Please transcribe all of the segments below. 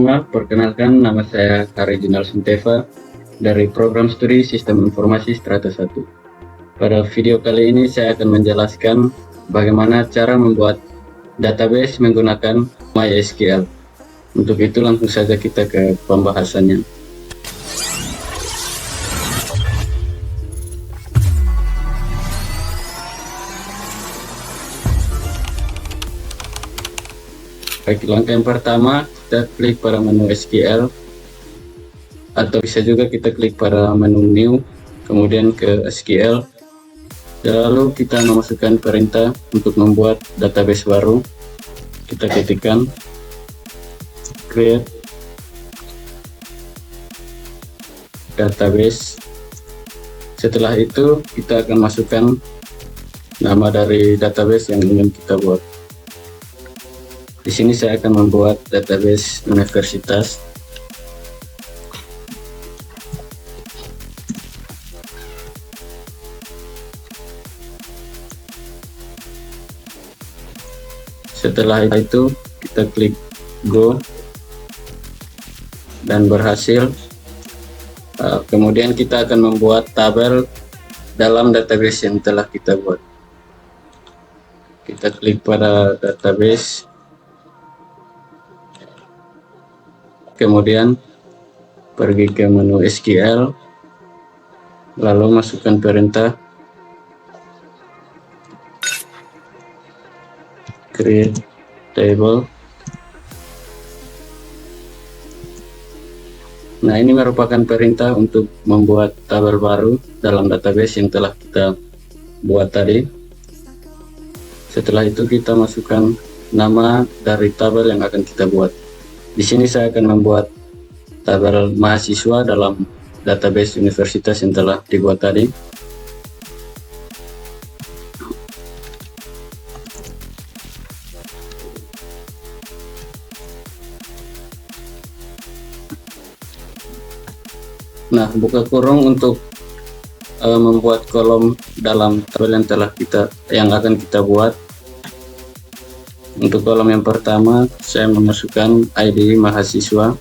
semua, perkenalkan nama saya Karijinal Sunteva dari Program Studi Sistem Informasi Strata 1. Pada video kali ini saya akan menjelaskan bagaimana cara membuat database menggunakan MySQL. Untuk itu langsung saja kita ke pembahasannya. Baik, langkah yang pertama kita klik pada menu SQL, atau bisa juga kita klik pada menu New, kemudian ke SQL. Lalu kita memasukkan perintah untuk membuat database baru. Kita ketikkan create database. Setelah itu kita akan masukkan nama dari database yang ingin kita buat. Di sini saya akan membuat database universitas. Setelah itu kita klik go dan berhasil. Kemudian kita akan membuat tabel dalam database yang telah kita buat. Kita klik pada database, kemudian pergi ke menu SQL, lalu masukkan perintah create table. Nah, ini merupakan perintah untuk membuat tabel baru dalam database yang telah kita buat tadi. Setelah itu kita masukkan nama dari tabel yang akan kita buat. Di sini saya akan membuat tabel mahasiswa dalam database universitas yang telah dibuat tadi. Nah, buka kurung untuk membuat kolom dalam tabel yang akan kita buat. Untuk kolom yang pertama, saya memasukkan ID mahasiswa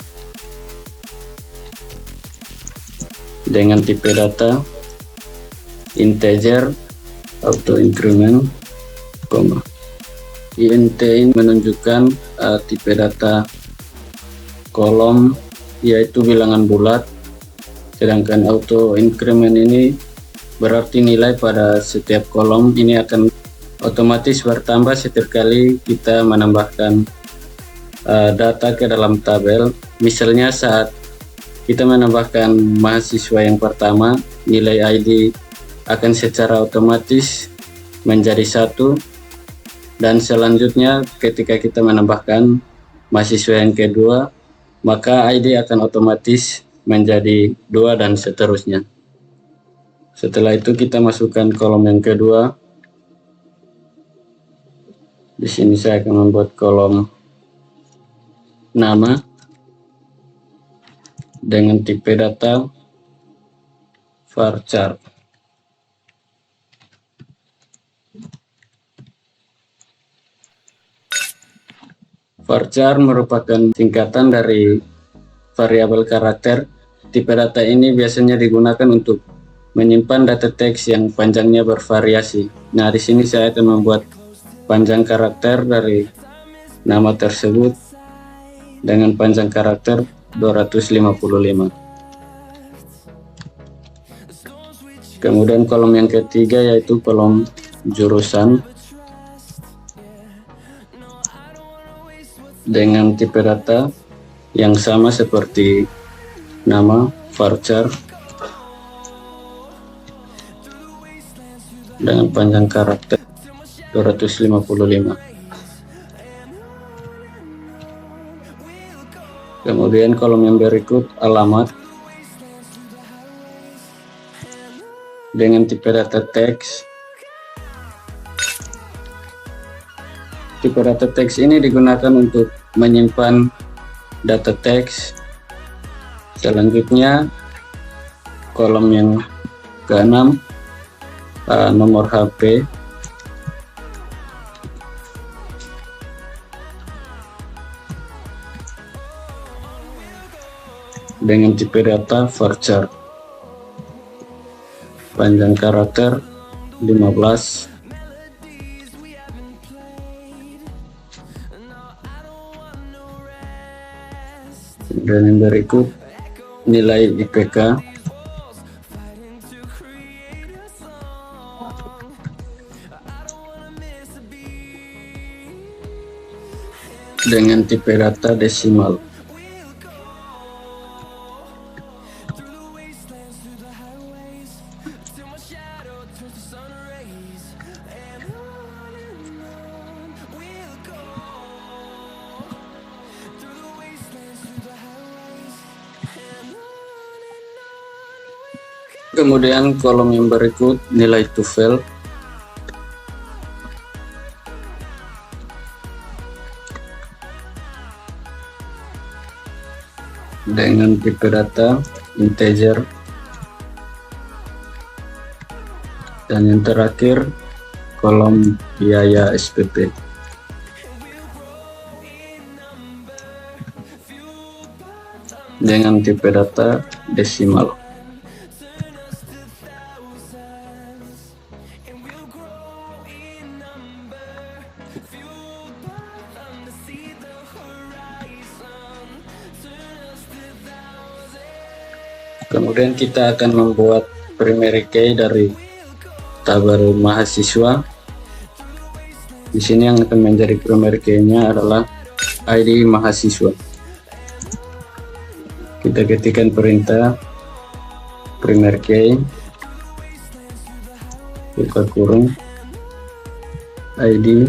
dengan tipe data integer auto increment, int ini menunjukkan tipe data kolom yaitu bilangan bulat, sedangkan auto increment ini berarti nilai pada setiap kolom ini akan otomatis bertambah setiap kali kita menambahkan data ke dalam tabel. Misalnya saat kita menambahkan mahasiswa yang pertama, nilai ID akan secara otomatis menjadi 1, dan selanjutnya ketika kita menambahkan mahasiswa yang kedua, maka ID akan otomatis menjadi 2 dan seterusnya. Setelah itu kita masukkan kolom yang kedua. Di sini saya akan membuat kolom nama dengan tipe data varchar. Varchar merupakan singkatan dari variabel karakter. Tipe data ini biasanya digunakan untuk menyimpan data teks yang panjangnya bervariasi. Nah, di sini saya akan membuat panjang karakter dari nama tersebut dengan panjang karakter 255. Kemudian kolom yang ketiga yaitu kolom jurusan dengan tipe data yang sama seperti nama varchar dengan panjang karakter 255. Kemudian kolom yang berikut alamat dengan tipe data teks. Tipe data teks ini digunakan untuk menyimpan data teks. Selanjutnya kolom yang ke-6, nomor HP. dengan tipe data varchar, panjang karakter 15, dan yang berikut nilai IPK dengan tipe data desimal. Kemudian kolom yang berikut nilai TOEFL dengan tipe data integer, dan yang terakhir kolom biaya SPP dengan tipe data desimal. Kemudian kita akan membuat primary key dari tabel mahasiswa. Di sini yang akan menjadi primary key-nya adalah ID mahasiswa. Kita ketikkan perintah primary key buka kurung ID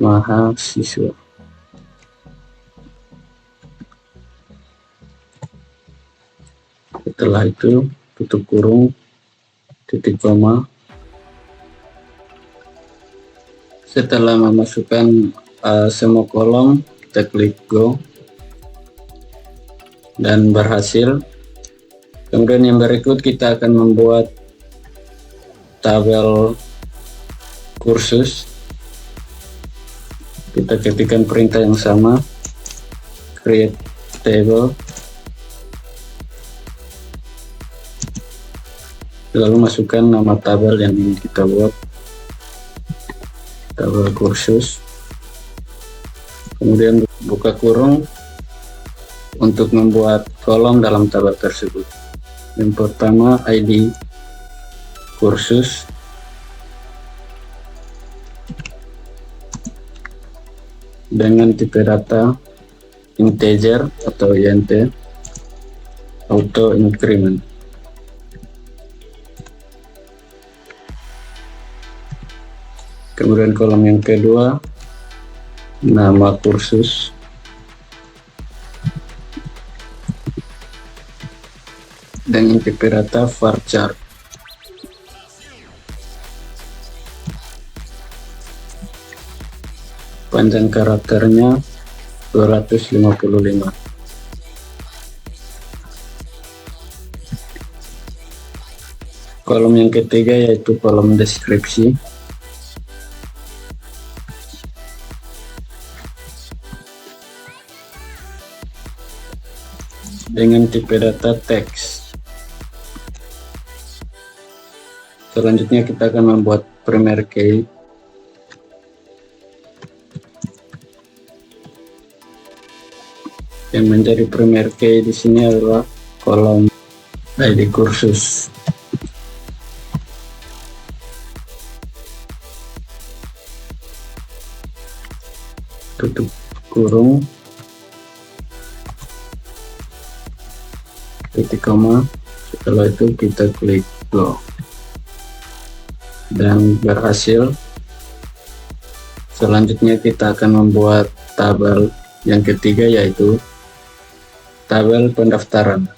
mahasiswa. Setelah itu tutup kurung, titik koma. Setelah memasukkan semua kolom, kita klik go dan berhasil. Kemudian yang berikut kita akan membuat tabel kursus. Kita ketikkan perintah yang sama, create table, lalu masukkan nama tabel yang ingin kita buat, tabel kursus. Kemudian buka kurung untuk membuat kolom dalam tabel tersebut. Yang pertama ID kursus, dengan tipe data integer atau int, auto increment. Kemudian kolom yang kedua nama kursus, dengan tipe data varchar. Panjang karakternya 255. Kolom yang ketiga yaitu kolom deskripsi. Dengan tipe data teks. Selanjutnya kita akan membuat primary key. Yang menjadi primary key di sini adalah kolom ID kursus. Tutup kurung, titik koma. Setelah itu kita klik go dan berhasil. Selanjutnya kita akan membuat tabel yang ketiga yaitu tabel pendaftaran.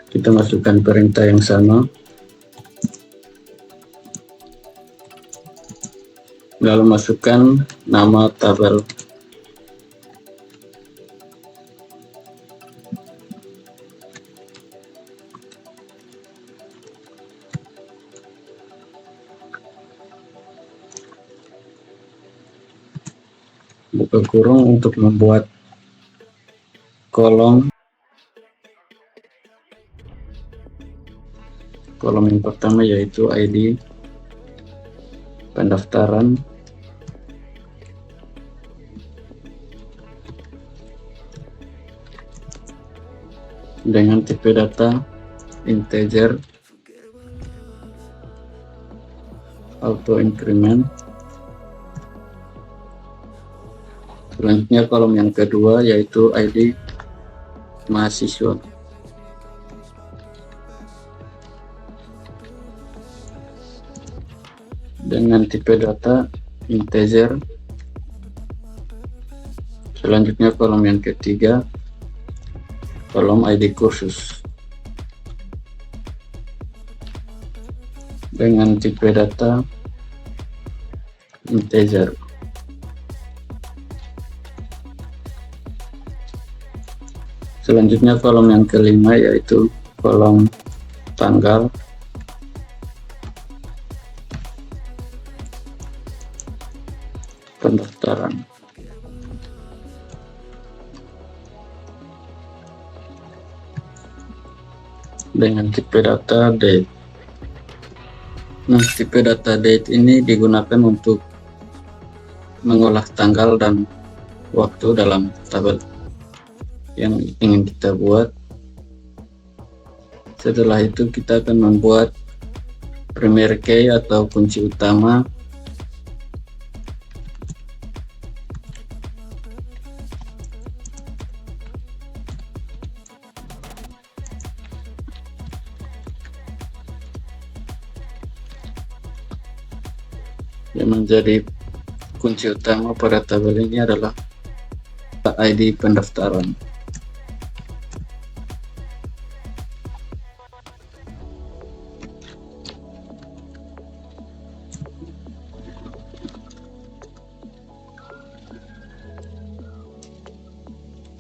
Kita masukkan perintah yang sama, lalu masukkan nama tabel. buka kurung untuk membuat kolom yang pertama, yaitu ID pendaftaran, dengan tipe data integer auto increment. Selanjutnya kolom yang kedua, yaitu ID mahasiswa, dengan tipe data integer. Selanjutnya kolom yang ketiga, kolom ID kursus, dengan tipe data integer. Selanjutnya kolom yang kelima, yaitu kolom tanggal, pendaftaran. Dengan tipe data date. Nah, tipe data date ini digunakan untuk mengolah tanggal dan waktu dalam tabel yang ingin kita buat. Setelah itu kita akan membuat primary key atau kunci utama, yang menjadi kunci utama pada tabel ini adalah ID pendaftaran.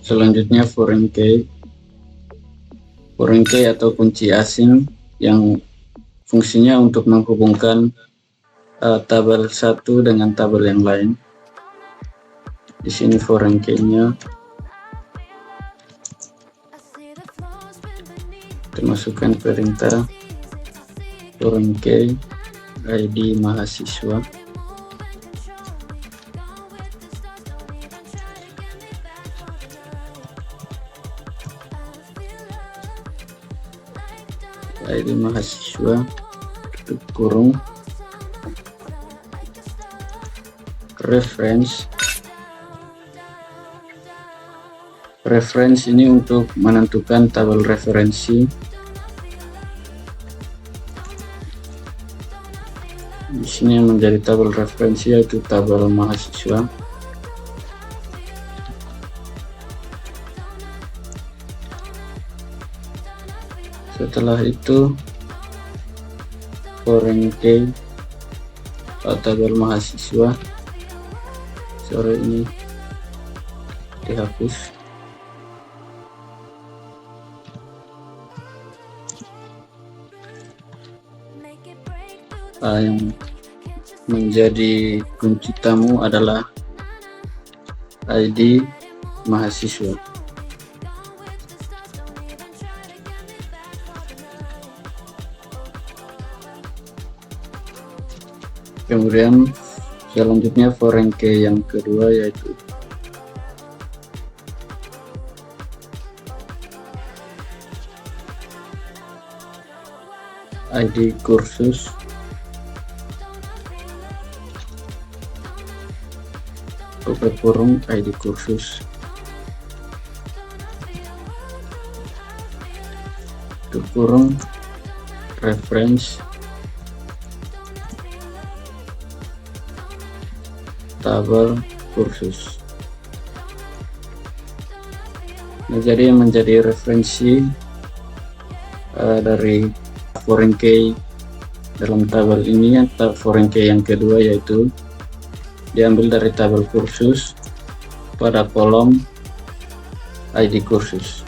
Selanjutnya foreign key atau kunci asing yang fungsinya untuk menghubungkan tabel satu dengan tabel yang lain. Di sini foreign key-nya termasukkan perintah foreign key ID mahasiswa, ID mahasiswa tutup kurung, reference ini untuk menentukan tabel referensi. Di sini yang menjadi tabel referensi yaitu tabel mahasiswa. Setelah itu foreign key tabel mahasiswa, ini dihapus. Yang menjadi kunci tamu adalah ID mahasiswa. Kemudian selanjutnya foreign key yang kedua, yaitu ID kursus, buka kurung ID kursus, tutup kurung reference tabel kursus. Nah, jadi yang menjadi referensi dari foreign key dalam tabel ini, foreign key yang kedua, yaitu diambil dari tabel kursus pada kolom ID kursus.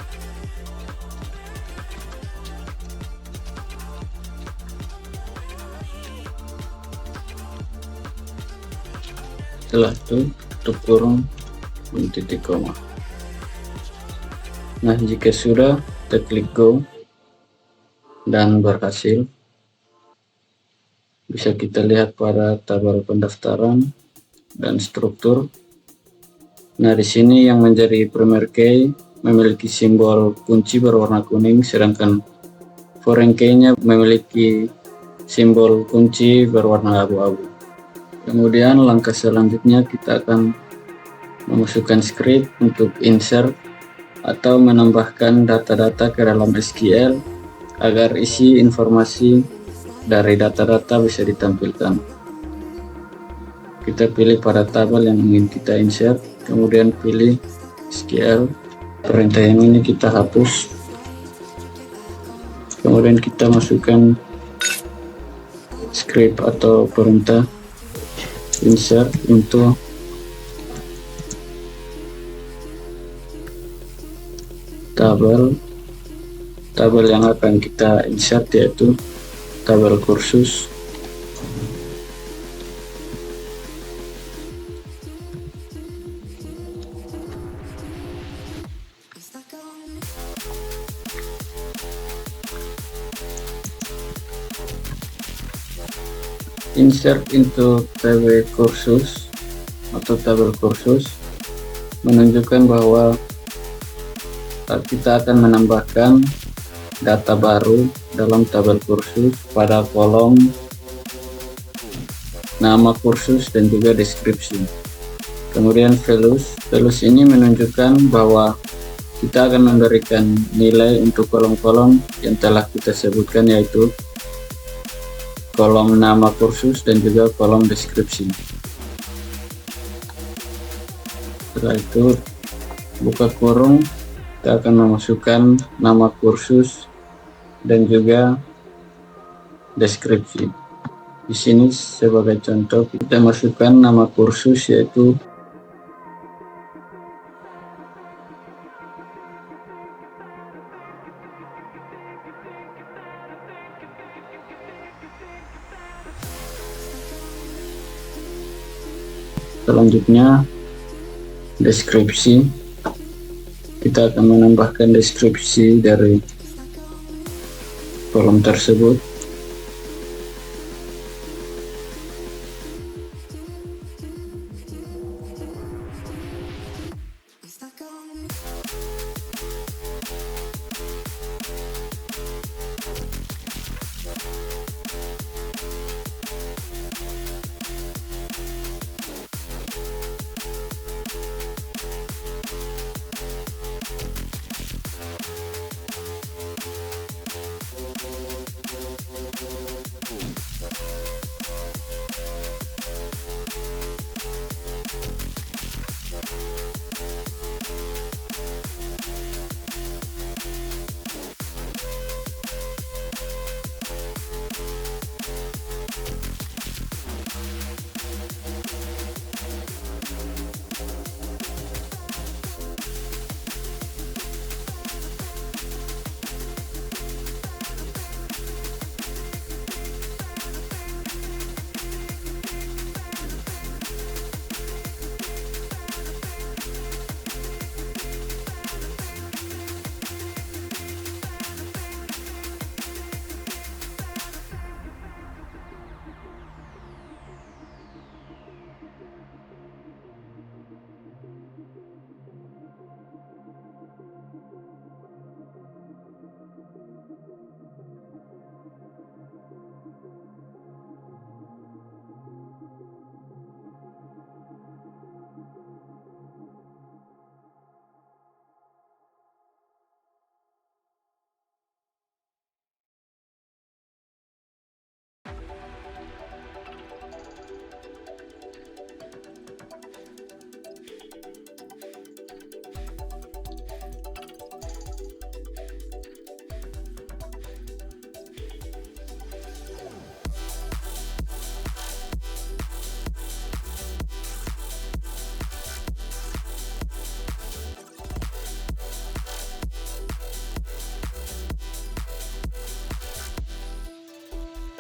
Setelah itu tutup kurung dan titik koma. Nah, jika sudah, kita klik go dan berhasil. Bisa kita lihat pada tabel pendaftaran dan struktur. Nah, di sini yang menjadi primary key memiliki simbol kunci berwarna kuning, sedangkan foreign key-nya memiliki simbol kunci berwarna abu-abu. Kemudian langkah selanjutnya kita akan memasukkan script untuk insert atau menambahkan data-data ke dalam SQL agar isi informasi dari data-data bisa ditampilkan. Kita pilih pada tabel yang ingin kita insert, kemudian pilih SQL. Perintah yang ini kita hapus, kemudian kita masukkan script atau perintah insert untuk tabel yang akan kita insert, yaitu tabel kursus. Insert into TB kursus atau tabel kursus menunjukkan bahwa kita akan menambahkan data baru dalam tabel kursus pada kolom nama kursus dan juga deskripsi. Kemudian values ini menunjukkan bahwa kita akan memberikan nilai untuk kolom-kolom yang telah kita sebutkan, yaitu kolom nama kursus dan juga kolom deskripsi. Setelah itu buka kurung, kita akan memasukkan nama kursus dan juga deskripsi. Di sini sebagai contoh kita masukkan nama kursus, yaitu selanjutnya deskripsi. Kita akan menambahkan deskripsi dari kolom tersebut.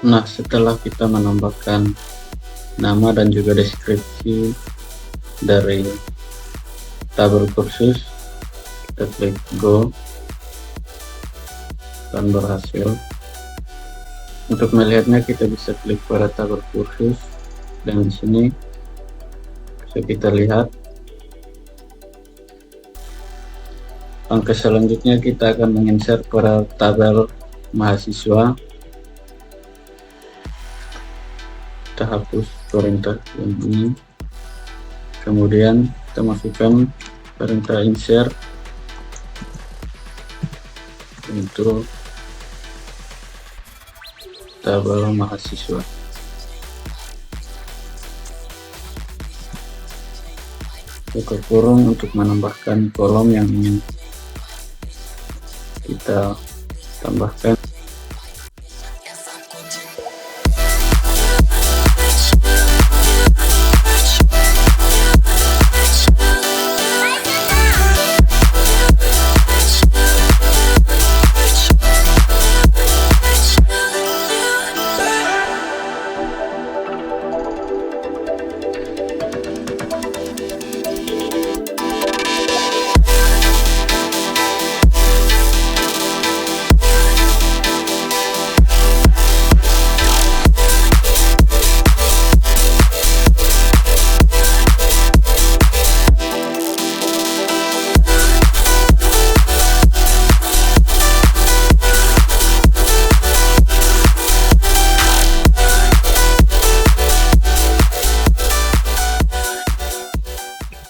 Nah, setelah kita menambahkan nama dan juga deskripsi dari tabel kursus, kita klik go dan berhasil. Untuk melihatnya kita bisa klik pada tabel kursus dan di sini bisa kita lihat. Langkah selanjutnya kita akan menginsert pada tabel mahasiswa. Kita hapus perintah yang ini, kemudian kita masukkan perintah insert untuk tabel mahasiswa. Buka kurung untuk menambahkan kolom yang ingin kita tambahkan.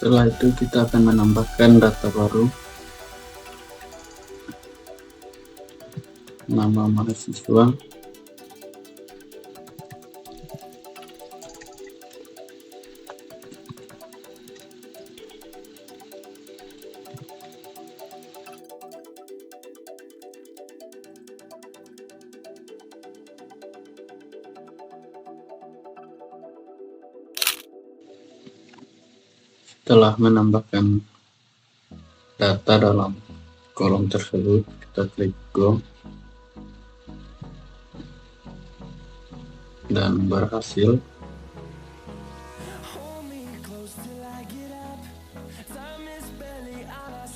Setelah itu kita akan menambahkan data baru, nama mahasiswa, setelah menambahkan data dalam kolom tersebut, kita klik go dan berhasil.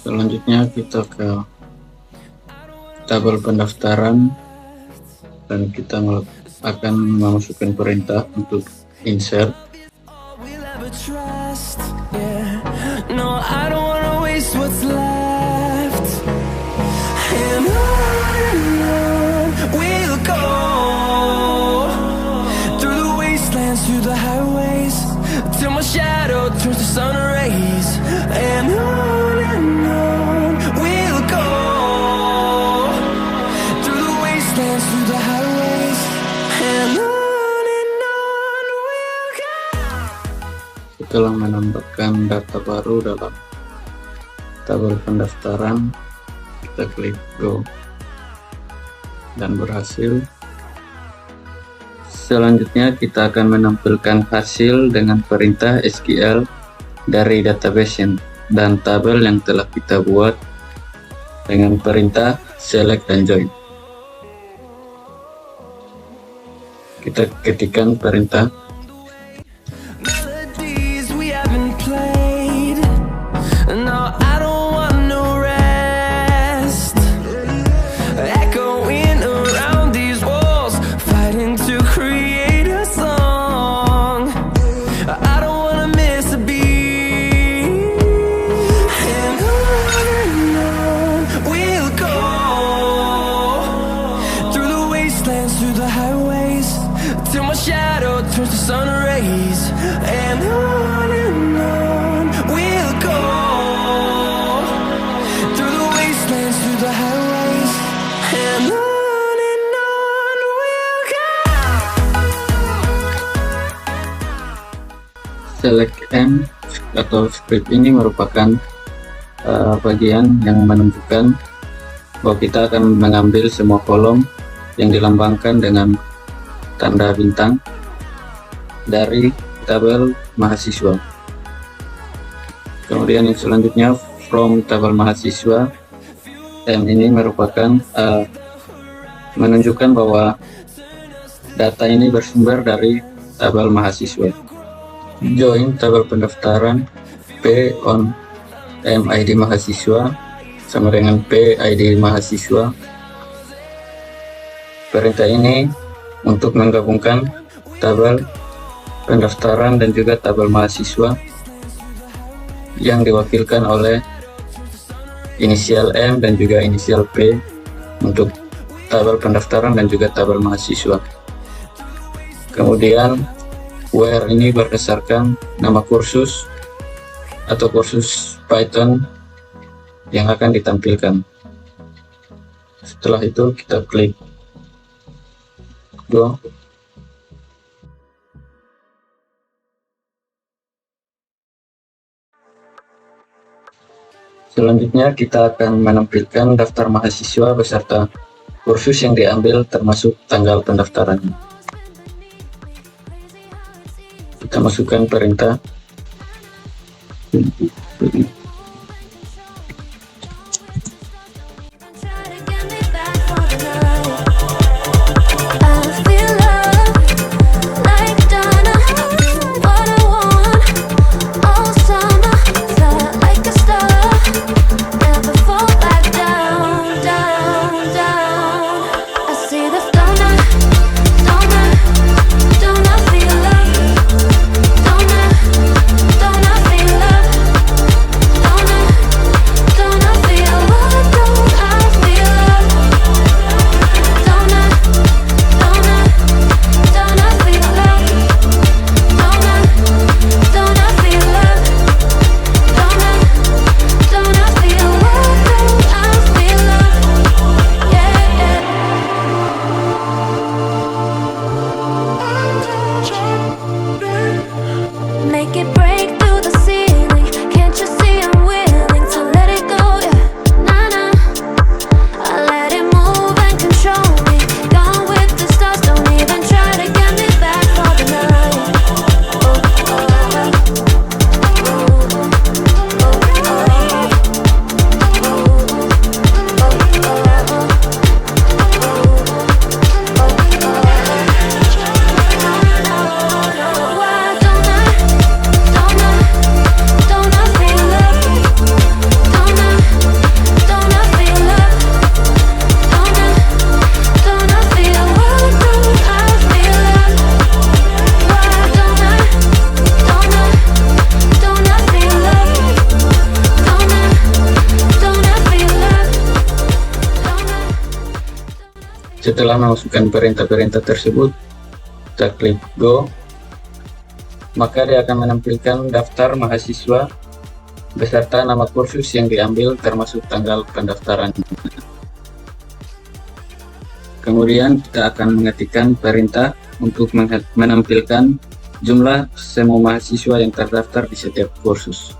Selanjutnya kita ke tabel pendaftaran dan kita akan memasukkan perintah untuk insert. No, I don't wanna waste what's left. And on we'll go, through the wastelands, through the highways, till my shadow turns to sun rays. And on we'll go, through the wastelands, through the highways. And on we'll go. Setelah menambahkan data baru dalam tabel pendaftaran, kita klik go dan berhasil. Selanjutnya kita akan menampilkan hasil dengan perintah SQL dari database dan tabel yang telah kita buat dengan perintah select dan join. Kita ketikkan perintah through the highways, till my shadow turns to sun rays. And on we'll go, through the wastelands, through the highways. And on we'll go. Select M atau script ini merupakan bagian yang menunjukkan bahwa kita akan mengambil semua kolom yang dilambangkan dengan tanda bintang dari tabel mahasiswa. Kemudian yang selanjutnya from tabel mahasiswa, M ini merupakan menunjukkan bahwa data ini bersumber dari tabel mahasiswa. Join tabel pendaftaran, P on M ID mahasiswa sama dengan P ID mahasiswa. Perintah ini untuk menggabungkan tabel pendaftaran dan juga tabel mahasiswa yang diwakilkan oleh inisial M dan juga inisial P untuk tabel pendaftaran dan juga tabel mahasiswa. Kemudian where ini berdasarkan nama kursus atau kursus Python yang akan ditampilkan. Setelah itu kita klik go. Selanjutnya kita akan menampilkan daftar mahasiswa beserta kursus yang diambil termasuk tanggal pendaftarannya. Kita masukkan perintah Setelah memasukkan perintah-perintah tersebut, kita klik go, maka dia akan menampilkan daftar mahasiswa beserta nama kursus yang diambil termasuk tanggal pendaftaran. Kemudian kita akan mengetikkan perintah untuk menampilkan jumlah semua mahasiswa yang terdaftar di setiap kursus.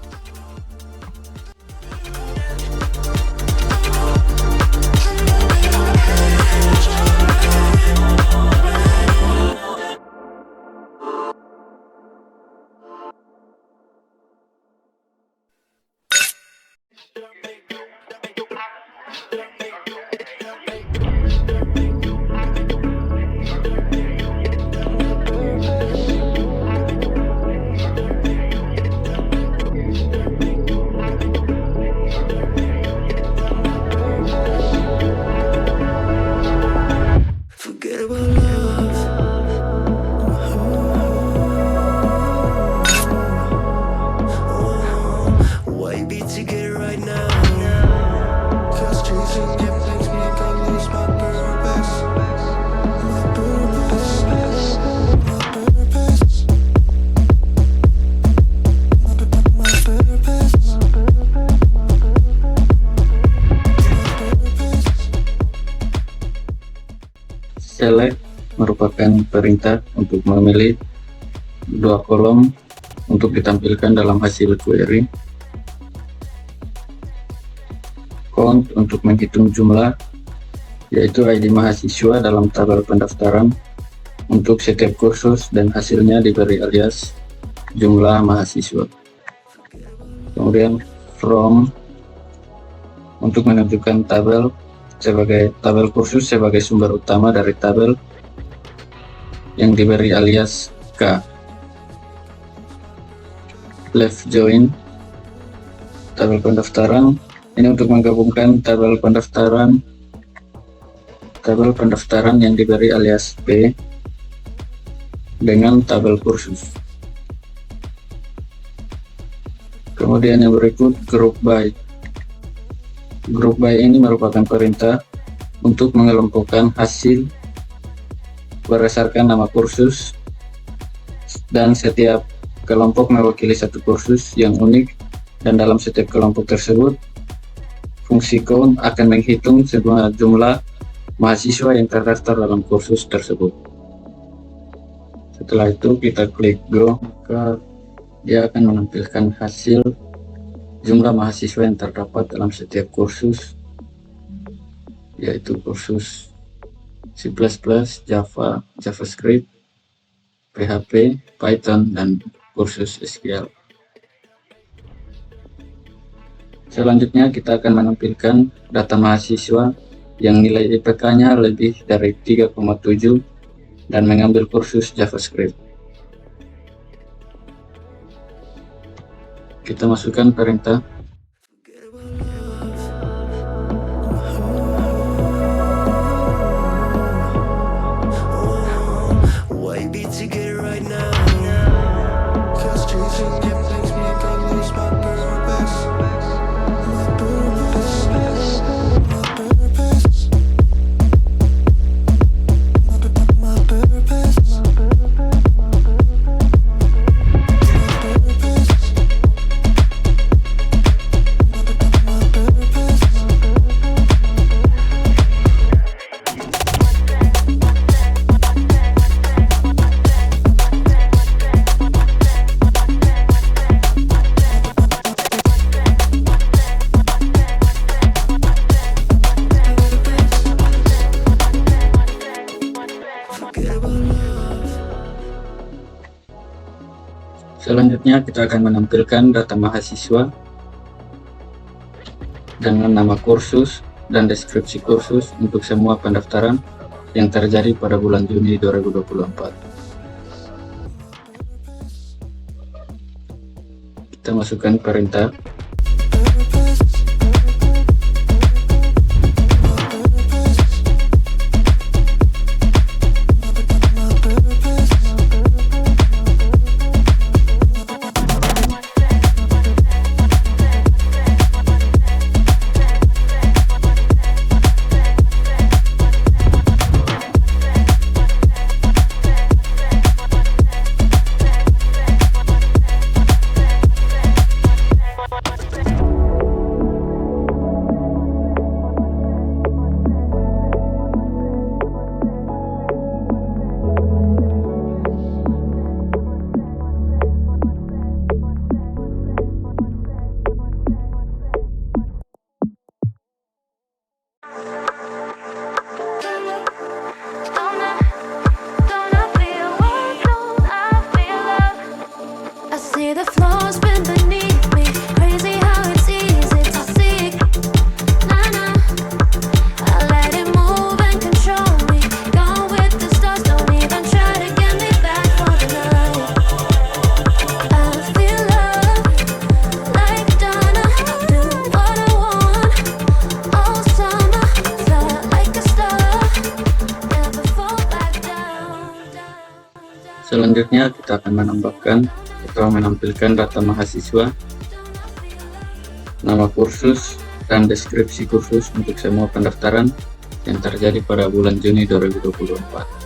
Select merupakan perintah untuk memilih dua kolom untuk ditampilkan dalam hasil query. Count untuk menghitung jumlah, yaitu ID mahasiswa dalam tabel pendaftaran untuk setiap kursus dan hasilnya diberi alias jumlah mahasiswa. Kemudian from untuk menunjukkan tabel kursus sebagai sumber utama dari tabel yang diberi alias K. Left join tabel pendaftaran. Ini untuk menggabungkan tabel pendaftaran yang diberi alias P dengan tabel kursus. Kemudian yang berikut group by. Group by ini merupakan perintah untuk mengelompokkan hasil berdasarkan nama kursus, dan setiap kelompok mewakili satu kursus yang unik, dan dalam setiap kelompok tersebut fungsi count akan menghitung sebuah jumlah mahasiswa yang terdaftar dalam kursus tersebut. Setelah itu kita klik go, maka dia akan menampilkan hasil jumlah mahasiswa yang terdapat dalam setiap kursus, yaitu kursus C++, Java, JavaScript, PHP, Python, dan kursus SQL. Selanjutnya kita akan menampilkan data mahasiswa yang nilai IPK-nya lebih dari 3,7 dan mengambil kursus JavaScript. Kita masukkan perintah Selanjutnya kita akan menampilkan data mahasiswa dengan nama kursus dan deskripsi kursus untuk semua pendaftaran yang terjadi pada bulan Juni 2024. Kita masukkan perintah Selanjutnya kita akan menambahkan atau menampilkan data mahasiswa, nama kursus, dan deskripsi kursus untuk semua pendaftaran yang terjadi pada bulan Juni 2024.